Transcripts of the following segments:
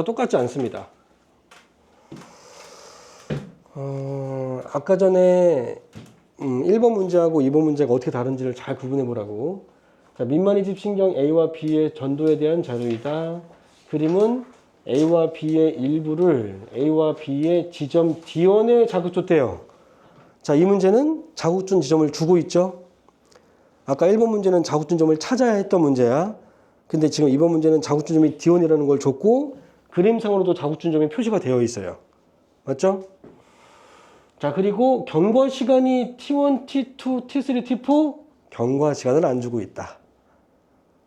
똑같지 않습니다. 아까 전에 1번 문제하고 2번 문제가 어떻게 다른지를 잘 구분해 보라고. 자, 민만이 집 신경 A와 B의 전도에 대한 자료이다. 그림은 A와 B의 일부를 A와 B의 지점 D1에 자극줬대요. 자, 이 문제는 자극준 지점을 주고 있죠. 아까 1번 문제는 자극준 점을 찾아야 했던 문제야. 근데 지금 2번 문제는 자극준 점이 D1이라는 걸 줬고 그림상으로도 자극준 점이 표시가 되어 있어요. 맞죠? 자, 그리고 경과 시간이 T1, T2, T3, T4 경과 시간을 안 주고 있다.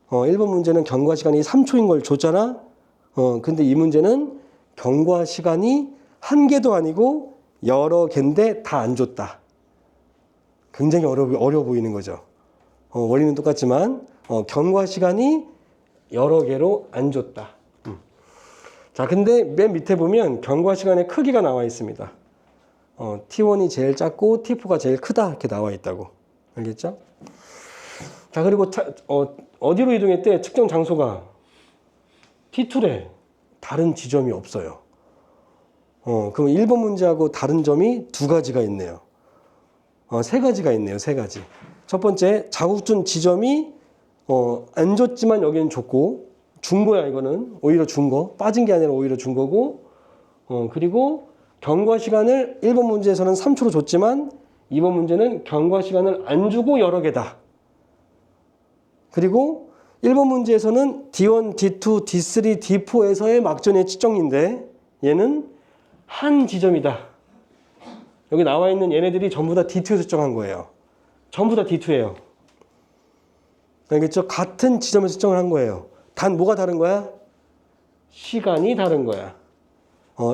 1번 문제는 경과 시간이 3초인 걸 줬잖아. 근데 이 문제는 경과 시간이 한 개도 아니고 여러 개인데 다 안 줬다. 굉장히 어려워 보이는 거죠. 원리는 똑같지만 경과 시간이 여러 개로 안 줬다. 자, 근데 맨 밑에 보면 경과 시간의 크기가 나와 있습니다. T1이 제일 작고 T4가 제일 크다 이렇게 나와 있다고. 알겠죠? 자, 그리고 어디로 이동했대? 측정 장소가 T2래. 다른 지점이 없어요. 그럼 1번 문제하고 다른 점이 두 가지가 있네요. 세 가지가 있네요. 세 가지. 첫 번째, 자극준 지점이 안 줬지만 여기는 줬고 준 거야. 이거는 오히려 준 거. 빠진 게 아니라 오히려 준 거고. 그리고 경과 시간을 1번 문제에서는 3초로 줬지만 2번 문제는 경과 시간을 안 주고 여러 개다. 그리고 1번 문제에서는 D1, D2, D3, D4에서의 막전의 측정인데 얘는 한 지점이다. 여기 나와 있는 얘네들이 전부 다 D2에서 측정한 거예요. 전부 다 D2예요. 알겠죠? 같은 지점에서 측정을 한 거예요. 단 뭐가 다른 거야? 시간이 다른 거야.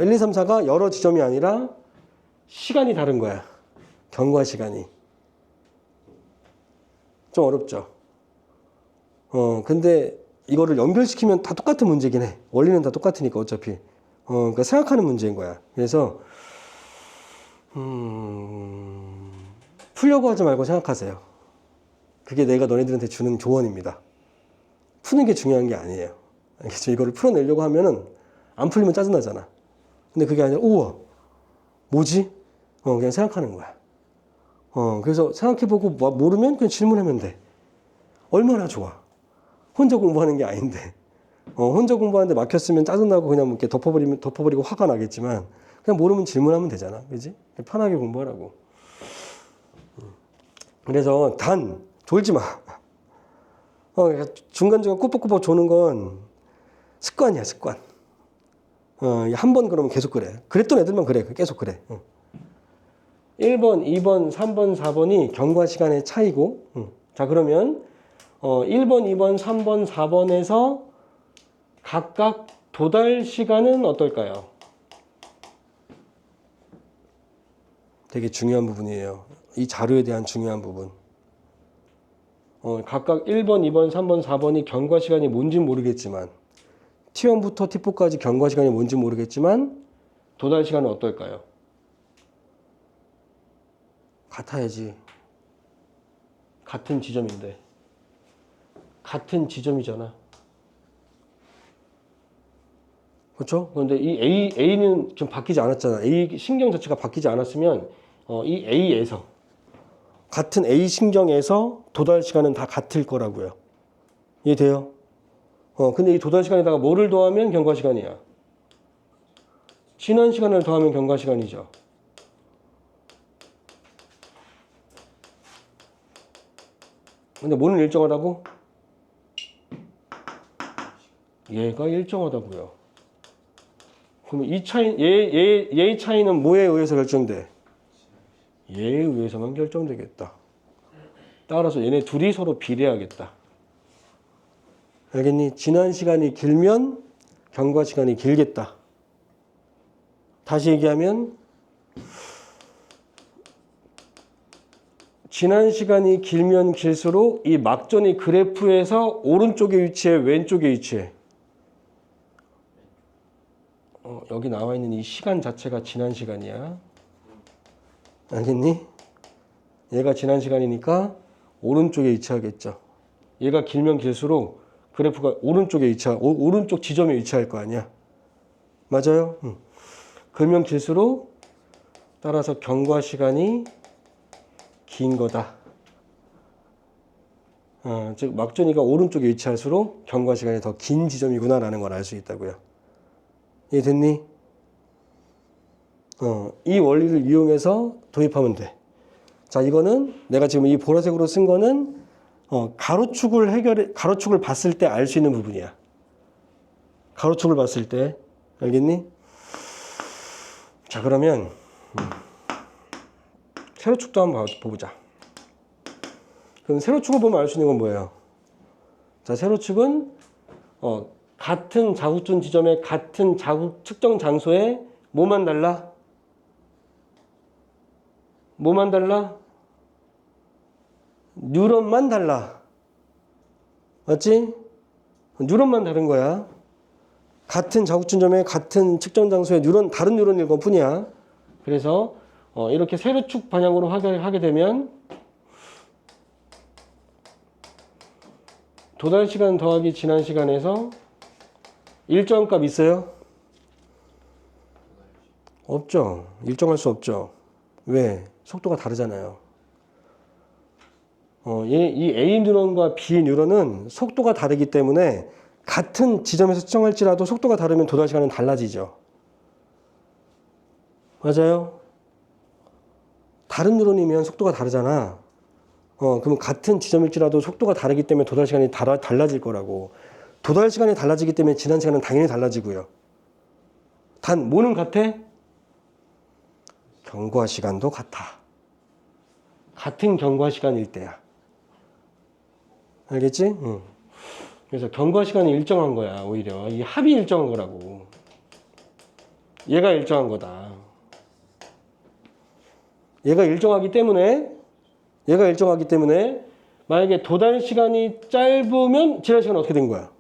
1, 2, 3, 4가 여러 지점이 아니라 시간이 다른 거야. 경과 시간이. 좀 어렵죠? 근데 이거를 연결시키면 다 똑같은 문제긴 해. 원리는 다 똑같으니까 어차피. 그러니까 생각하는 문제인 거야. 그래서 풀려고 하지 말고 생각하세요. 그게 내가 너네들한테 주는 조언입니다. 푸는 게 중요한 게 아니에요. 알겠죠? 이거를 풀어내려고 하면은 안 풀리면 짜증나잖아. 근데 그게 아니라 우와 뭐지? 그냥 생각하는 거야. 그래서 생각해보고 모르면 그냥 질문하면 돼. 얼마나 좋아. 혼자 공부하는 게 아닌데. 혼자 공부하는데 막혔으면 짜증나고 그냥 이렇게 덮어버리고 화가 나겠지만 그냥 모르면 질문하면 되잖아. 그지? 편하게 공부하라고. 그래서 단 졸지 마. 중간중간 꾸벅꾸벅 조는 건 습관이야, 습관. 한 번 그러면 계속 그래. 그랬던 애들만 그래. 계속 그래. 1번, 2번, 3번, 4번이 경과 시간의 차이고. 자, 그러면 1번, 2번, 3번, 4번에서 각각 도달 시간은 어떨까요? 되게 중요한 부분이에요. 이 자료에 대한 중요한 부분. 각각 1번, 2번, 3번, 4번이 경과 시간이 뭔지 모르겠지만 T1부터 T4까지 경과 시간이 뭔지 모르겠지만 도달 시간은 어떨까요? 같아야지. 같은 지점인데. 같은 지점이잖아. 그렇죠? 그런데 이 A는 좀 바뀌지 않았잖아. A 신경 자체가 바뀌지 않았으면 이 A에서 같은 A 신경에서 도달 시간은 다 같을 거라고요. 이해돼요? 근데 이 도달 시간에다가 뭐를 더하면 경과 시간이야? 지난 시간을 더하면 경과 시간이죠. 근데 뭐는 일정하다고? 얘가 일정하다고요. 그러면 이 차이, 얘의 차이는 뭐에 의해서 결정돼? 얘에 의해서만 결정되겠다. 따라서 얘네 둘이 서로 비례하겠다. 알겠니? 지난 시간이 길면 경과 시간이 길겠다. 다시 얘기하면 지난 시간이 길면 길수록 이 막전이 그래프에서 오른쪽에 위치해, 왼쪽에 위치해? 여기 나와 있는 이 시간 자체가 지난 시간이야. 알겠니? 얘가 지난 시간이니까 오른쪽에 위치하겠죠. 얘가 길면 길수록 그래프가 오른쪽 지점에 위치할 거 아니야. 맞아요? 길면 길수록 따라서 경과 시간이 긴 거다. 즉 막존이가 오른쪽에 위치할수록 경과 시간이 더 긴 지점이구나 라는 걸 알 수 있다고요. 이해됐니? 이 원리를 이용해서 도입하면 돼. 자, 이거는 내가 지금 이 보라색으로 쓴 거는 가로축을 봤을 때 알 수 있는 부분이야. 가로축을 봤을 때. 알겠니? 자, 그러면 세로축도 한번 보자. 그럼 세로축을 보면 알 수 있는 건 뭐예요? 자, 세로축은 같은 자국준 지점의 같은 자국 측정 장소에 뭐만 달라? 뭐만 달라? 뉴런만 달라. 맞지? 뉴런만 다른 거야. 같은 자국준점의 같은 측정 장소에 다른 뉴런일 것 뿐이야. 그래서 이렇게 세로축 방향으로 하게 되면 도달 시간 더하기 지난 시간에서 일정한 값 있어요? 없죠. 일정할 수 없죠. 왜? 속도가 다르잖아요. 이 A 뉴런과 B 뉴런은 속도가 다르기 때문에 같은 지점에서 측정할지라도 속도가 다르면 도달 시간은 달라지죠. 맞아요? 다른 뉴런이면 속도가 다르잖아. 그럼 같은 지점일지라도 속도가 다르기 때문에 도달 시간이 달라질 거라고. 도달 시간이 달라지기 때문에 지난 시간은 당연히 달라지고요. 단 뭐는 같아? 경과 시간도 같아. 같은 경과 시간일 때야. 알겠지? 그래서 경과 시간이 일정한 거야. 오히려 이 합이 일정한 거라고. 얘가 일정한 거다. 얘가 일정하기 때문에 만약에 도달 시간이 짧으면 지난 시간은 어떻게 된 거야?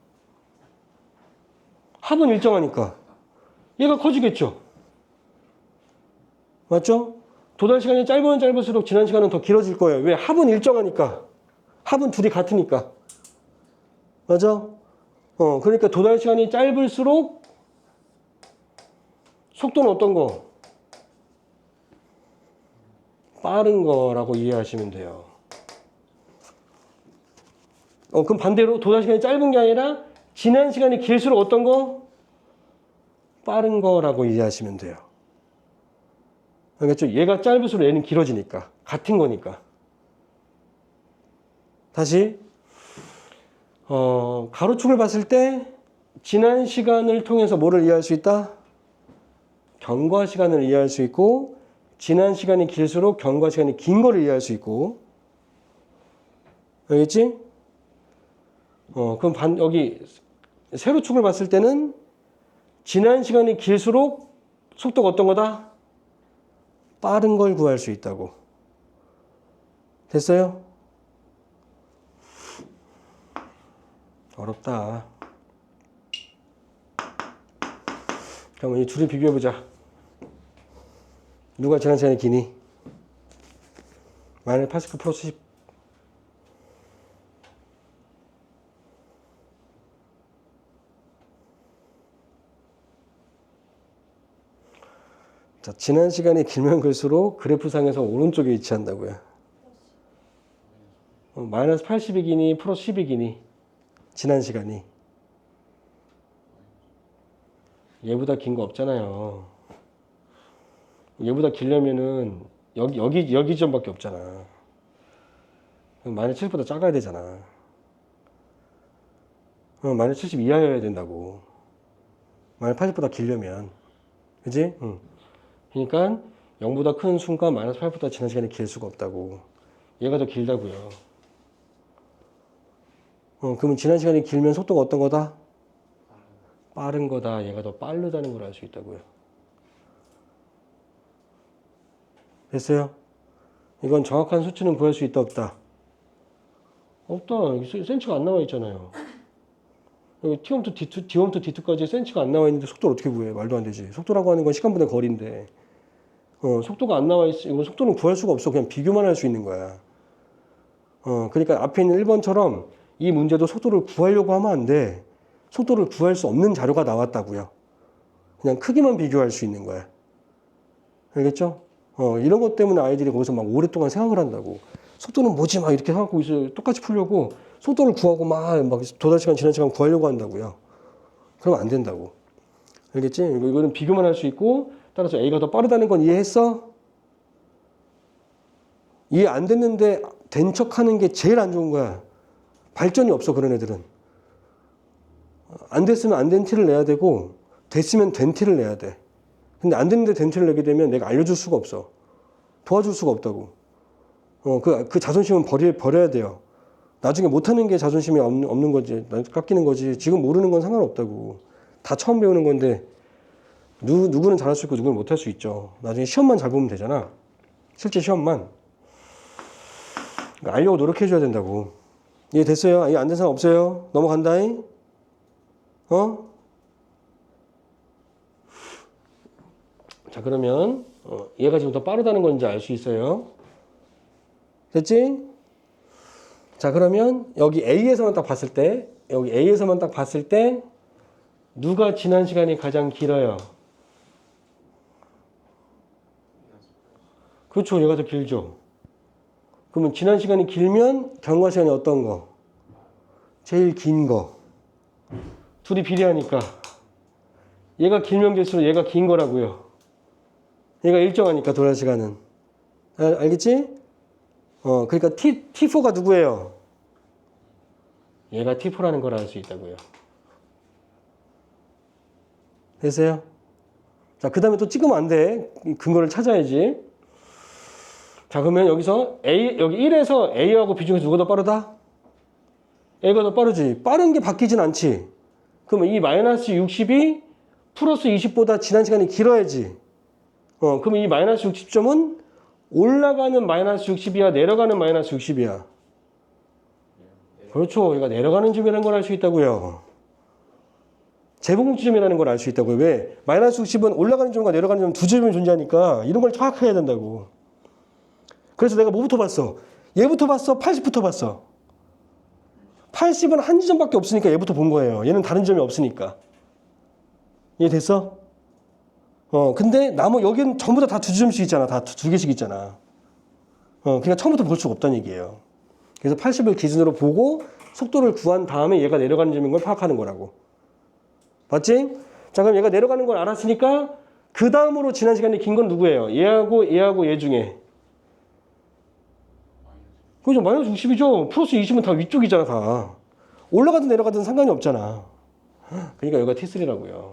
합은 일정하니까 얘가 커지겠죠. 맞죠? 도달 시간이 짧으면 짧을수록 지난 시간은 더 길어질 거예요. 왜? 합은 일정하니까. 합은 둘이 같으니까. 맞아? 그러니까 도달 시간이 짧을수록 속도는 어떤 거? 빠른 거라고 이해하시면 돼요. 그럼 반대로 도달 시간이 짧은 게 아니라 지난 시간이 길수록 어떤 거? 빠른 거라고 이해하시면 돼요. 알겠죠? 얘가 짧을수록 얘는 길어지니까. 같은 거니까. 다시 가로축을 봤을 때 지난 시간을 통해서 뭐를 이해할 수 있다? 경과 시간을 이해할 수 있고 지난 시간이 길수록 경과 시간이 긴 거를 이해할 수 있고 알겠지? 그럼 여기 세로축을 봤을 때는 지난 시간이 길수록 속도가 어떤 거다? 빠른 걸 구할 수 있다고. 됐어요? 어렵다. 그럼 이 둘이 비교해보자. 누가 지난 시간이 기니? 마이너스 89 플러스 10. 자, 지난 시간이 길면 길수록 그래프상에서 오른쪽에 위치한다고요. 마이너스 80이기니 플러스 10이기니 지난 시간이. 얘보다 긴 거 없잖아요. 얘보다 길려면은 여기 지점밖에 없잖아. 마이너스 70보다 작아야 되잖아. 마이너스 70 이하여야 된다고. 마이너스 80보다 길려면. 그지? 그러니까 0보다 큰 순간 마이너스 8보다 지난 시간이 길 수가 없다고. 얘가 더 길다고요. 그러면 지난 시간이 길면 속도가 어떤 거다? 빠른 거다. 얘가 더 빠르다는 걸 알 수 있다고요. 됐어요? 이건 정확한 수치는 구할 수 있다 없다? 없다. 센치가 안 나와 있잖아요. 여기 T1부터 D2, D1부터 D2까지 센치가 안 나와 있는데 속도를 어떻게 구해? 말도 안 되지. 속도라고 하는 건 시간분의 거리인데 속도가 안 나와 있어. 이거 속도는 구할 수가 없어. 그냥 비교만 할 수 있는 거야. 그러니까 앞에 있는 1번처럼 이 문제도 속도를 구하려고 하면 안 돼. 속도를 구할 수 없는 자료가 나왔다고요. 그냥 크기만 비교할 수 있는 거야. 알겠죠? 이런 것 때문에 아이들이 거기서 막 오랫동안 생각을 한다고. 속도는 뭐지? 막 이렇게 생각하고 있어요. 똑같이 풀려고 속도를 구하고 막 도달 시간, 지난 시간 구하려고 한다고요. 그러면 안 된다고. 알겠지? 이거는 비교만 할 수 있고, 따라서 A가 더 빠르다는 건 이해했어? 이해 안 됐는데 된 척하는 게 제일 안 좋은 거야. 발전이 없어, 그런 애들은. 안 됐으면 안 된 티를 내야 되고, 됐으면 된 티를 내야 돼. 근데 안 됐는데 된 티를 내게 되면 내가 알려줄 수가 없어. 도와줄 수가 없다고. 그 자존심은 버려야 돼요. 나중에 못하는 게 자존심이 없는 거지. 깎이는 거지. 지금 모르는 건 상관없다고. 다 처음 배우는 건데, 누구는 잘할 수 있고 누구는 못할 수 있죠. 나중에 시험만 잘 보면 되잖아. 실제 시험만. 그러니까 알려고 노력해줘야 된다고. 이해 됐어요? 이해 안 된 사람 없어요? 넘어간다잉? 자, 그러면 얘가 지금 더 빠르다는 건지 알 수 있어요. 됐지? 자, 그러면 여기 A에서만 딱 봤을 때, 누가 지난 시간이 가장 길어요? 그렇죠. 얘가 더 길죠. 그러면 지난 시간이 길면 경과 시간이 어떤 거? 제일 긴 거. 둘이 비례하니까. 얘가 길면 길수록 얘가 긴 거라고요. 얘가 일정하니까 도달 시간은. 알겠지? 그러니까 T4가 누구예요? 얘가 T4라는 걸 알 수 있다고요. 됐어요? 자, 그 다음에 또 찍으면 안 돼. 근거를 찾아야지. 자, 그러면 여기서 여기 1에서 A하고 B 중에서 누가 더 빠르다? A가 더 빠르지. 빠른 게 바뀌진 않지. 그러면 이 마이너스 60이 플러스 20보다 지난 시간이 길어야지. 그러면 이 마이너스 60점은 올라가는 마이너스 60이야, 내려가는 마이너스 60이야. 그렇죠. 얘가 내려가는 점이라는 걸 알 수 있다고요. 제곱punk지점이라는 걸 알 수 있다고요. 왜? 마이너스 60은 올라가는 점과 내려가는 점 두 점이 존재하니까 이런 걸 파악해야 된다고. 그래서 내가 뭐부터 봤어? 얘부터 봤어? 80부터 봤어? 80은 한 지점밖에 없으니까 얘부터 본 거예요. 얘는 다른 점이 없으니까. 이해됐어? 근데 여기는 전부 다 두 점씩 있잖아. 다 두 개씩 있잖아. 그러니까 처음부터 볼 수가 없다는 얘기예요. 그래서 80을 기준으로 보고 속도를 구한 다음에 얘가 내려가는 점인 걸 파악하는 거라고. 맞지? 자, 그럼 얘가 내려가는 걸 알았으니까 그 다음으로 지난 시간이 긴 건 누구예요? 얘하고 얘 중에. 그죠? 마이너스 60이죠? 플러스 20은 다 위쪽이잖아, 다. 올라가든 내려가든 상관이 없잖아. 그러니까 여기가 T3라고요.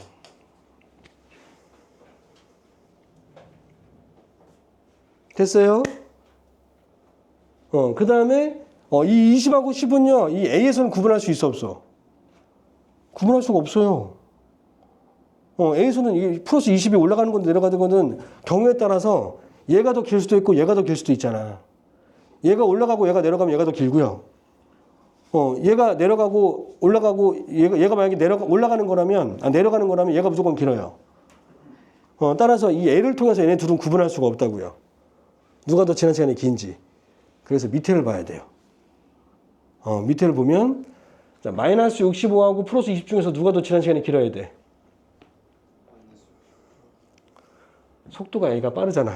됐어요? 그 다음에 이 20하고 10은요, 이 A에서는 구분할 수 있어, 없어? 구분할 수가 없어요. A에서는 이 플러스 20이 올라가는 건 내려가는 거는 경우에 따라서 얘가 더 길 수도 있고 얘가 더 길 수도 있잖아. 얘가 올라가고 얘가 내려가면 얘가 더 길고요. 얘가 내려가고 올라가고 얘가 만약에 올라가는 거라면 내려가는 거라면 얘가 무조건 길어요. 따라서 이 A를 통해서 얘네 둘은 구분할 수가 없다고요. 누가 더 지난 시간이 긴지. 그래서 밑에를 봐야 돼요. 밑에를 보면 자, 마이너스 65하고 플러스 20 중에서 누가 더 지난 시간이 길어야 돼? 속도가 A가 빠르잖아.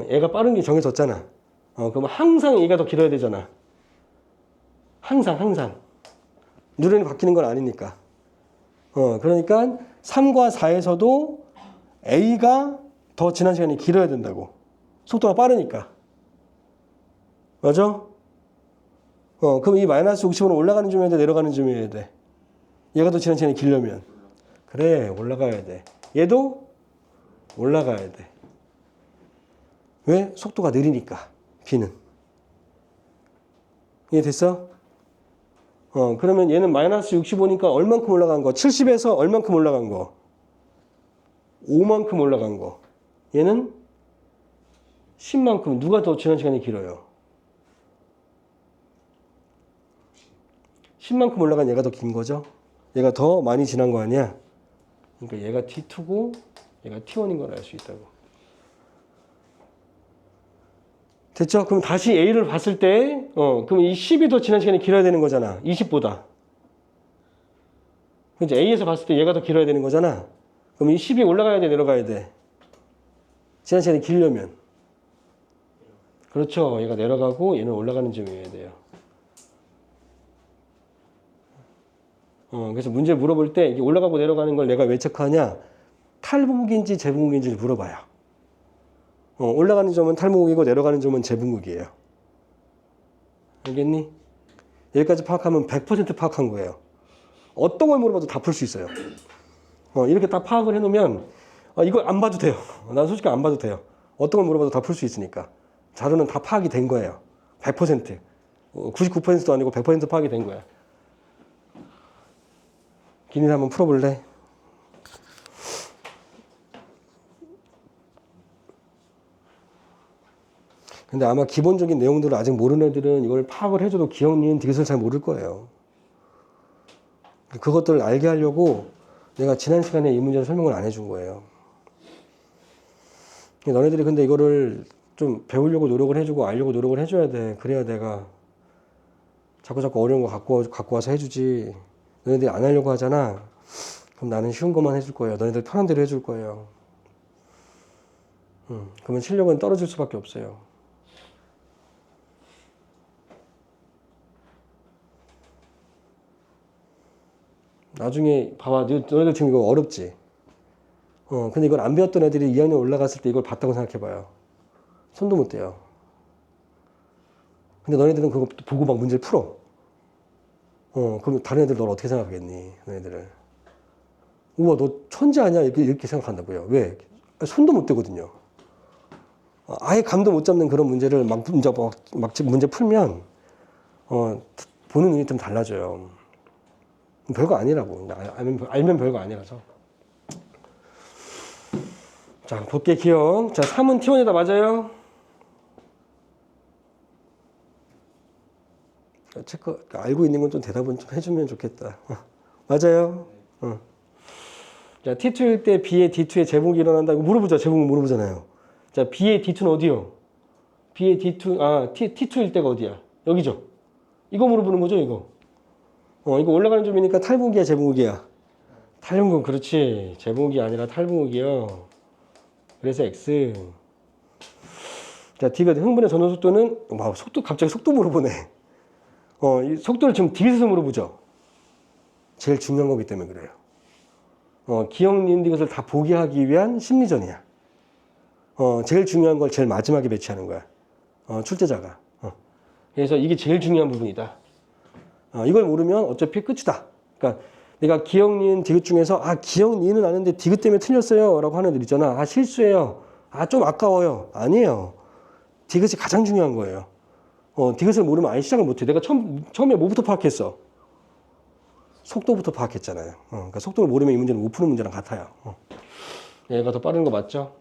얘가 빠른 게 정해졌잖아. 그럼 항상 얘가 더 길어야 되잖아. 항상. 누런이 바뀌는 건 아니니까. 그러니까 3과 4에서도 A가 더 지난 시간이 길어야 된다고. 속도가 빠르니까. 맞아? 그럼 이 마이너스 60은 올라가는 점이어야 돼, 내려가는 점이어야 돼? 얘가 더 지난 시간이 길려면. 그래, 올라가야 돼. 얘도 올라가야 돼. 왜? 속도가 느리니까. B는. 이해됐어? 그러면 얘는 마이너스 65니까 얼만큼 올라간 거? 70에서 얼만큼 올라간 거? 5만큼 올라간 거. 얘는 10만큼. 누가 더 지난 시간이 길어요? 10만큼 올라간 얘가 더 긴 거죠? 얘가 더 많이 지난 거 아니야? 그러니까 얘가 T2고 얘가 T1인 걸 알 수 있다고. 됐죠? 그럼 다시 A를 봤을 때 그럼 이 10이 더 지난 시간이 길어야 되는 거잖아. 20보다. 이제 A에서 봤을 때 얘가 더 길어야 되는 거잖아. 그럼 이 10이 올라가야 돼, 내려가야 돼? 지난 시간에 길려면. 그렇죠. 얘가 내려가고 얘는 올라가는 점이어야 돼요. 그래서 문제 물어볼 때 이게 올라가고 내려가는 걸 내가 왜 체크하냐? 탈분극인지 재분극인지를 물어봐요. 올라가는 점은 탈분극이고 내려가는 점은 재분극이에요. 알겠니? 여기까지 파악하면 100% 파악한 거예요. 어떤 걸 물어봐도 다 풀 수 있어요. 이렇게 딱 파악을 해놓으면 이거 안 봐도 돼요. 난 솔직히 안 봐도 돼요. 어떤 걸 물어봐도 다 풀 수 있으니까. 자료는 다 파악이 된 거예요. 100%. 99%도 아니고 100% 파악이 된 거야. 기니 한번 풀어볼래? 근데 아마 기본적인 내용들을 아직 모르는 애들은 이걸 파악을 해줘도 기억, 니은, 디귿을 잘 모를 거예요. 그것들을 알게 하려고 내가 지난 시간에 이 문제를 설명을 안 해준 거예요. 너네들이 근데 이거를 좀 배우려고 노력을 해주고 알려고 노력을 해줘야 돼. 그래야 내가 자꾸 어려운 거 갖고 와서 해주지. 너네들이 안 하려고 하잖아. 그럼 나는 쉬운 것만 해줄 거예요. 너네들 편한 대로 해줄 거예요. 그러면 실력은 떨어질 수밖에 없어요. 나중에 봐봐. 너희들 지금 이거 어렵지? 근데 이걸 안 배웠던 애들이 2학년 올라갔을 때 이걸 봤다고 생각해봐요. 손도 못 대요. 근데 너네들은 그거 보고 막 문제를 풀어. 그럼 다른 애들 널 어떻게 생각하겠니? 너네들을. 우와, 너 천재 아니야? 이렇게 생각한다고요. 왜? 손도 못 대거든요. 아예 감도 못 잡는 그런 문제를 막 문제 풀면, 보는 눈이 좀 달라져요. 별거 아니라고. 알면 별거 아니라서. 자, 볼게 기억. 자, 3은 T1에다 맞아요? 체크, 알고 있는 건 좀 대답은 좀 해주면 좋겠다. 맞아요? 자, T2일 때 B의 D2의 제곱이 일어난다. 이거 물어보자. 제곱 물어보잖아요. 자, B의 D2는 어디요? B의 D2, T2일 때가 어디야? 여기죠? 이거 물어보는 거죠, 이거? 이거 올라가는 점이니까 탈분극이야, 재분극이야? 탈분극, 그렇지. 재분극이 아니라 탈분극이요. 그래서 X. 자, D가 흥분의 전원 속도는, 와, 갑자기 속도 물어보네. 이 속도를 지금 디귿에서 물어보죠. 제일 중요한 거기 때문에 그래요. 기억, 니은, 디귿을 다 보게 하기 위한 심리전이야. 제일 중요한 걸 제일 마지막에 배치하는 거야. 출제자가. 그래서 이게 제일 중요한 부분이다. 이걸 모르면 어차피 끝이다. 그러니까 내가 기억, 니은, 디귿 중에서 기억, 니은은 아는데 디귿 때문에 틀렸어요 라고 하는 애들 있잖아. 실수예요. 좀 아까워요. 아니에요. 디귿이 가장 중요한 거예요. 디귿을 모르면 아예 시작을 못해. 내가 처음에 뭐부터 파악했어? 속도부터 파악했잖아요. 그러니까 속도를 모르면 이 문제는 못 푸는 문제랑 같아요. 얘가 더 빠른 거 맞죠?